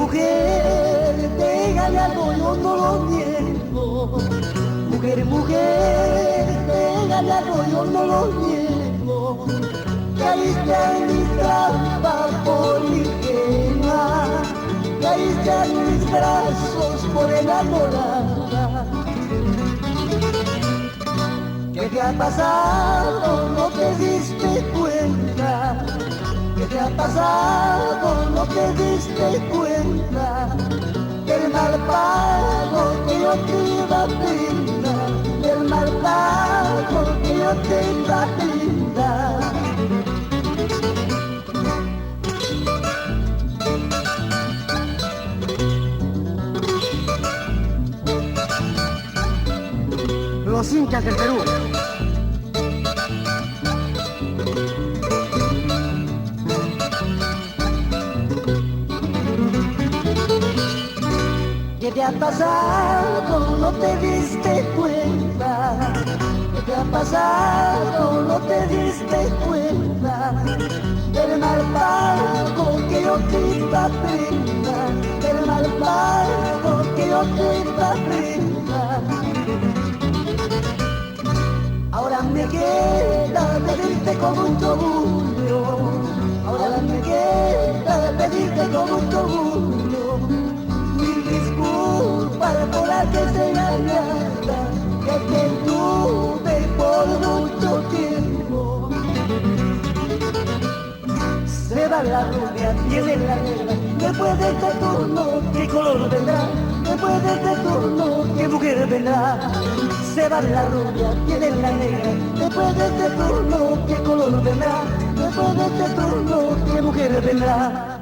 mujer, te he ganado, yo no lo niego. Mujer, te he ganado, yo no lo niego. Caíste en mi trampa por ingenua, caíste en mis brazos por enamorada. ¿Qué te ha pasado? No te diste cuenta. ¿Qué te ha pasado? No te diste cuenta del mal pago que yo te iba a brindar, del mal pago que yo te iba a brindar. Los hinchas del Perú. ¿Qué te ha pasado? No te diste cuenta. ¿Qué te ha pasado? No te diste cuenta del mal pago que yo te iba a brindar, del mal pago que yo te iba a brindar. Ahora me queda pedirte con mucho orgullo, ahora me queda pedirte con mucho orgullo mil disculpas por aquella engañada que te tuve por mucho tiempo. Se va la rubia, viene la negra, después de este turno, ¿qué color vendrá? Después de este turno, ¿qué mujer vendrá? Se va la rubia, viene la negra, después de este turno, ¿qué color vendrá? Después de este turno, ¿qué mujer vendrá?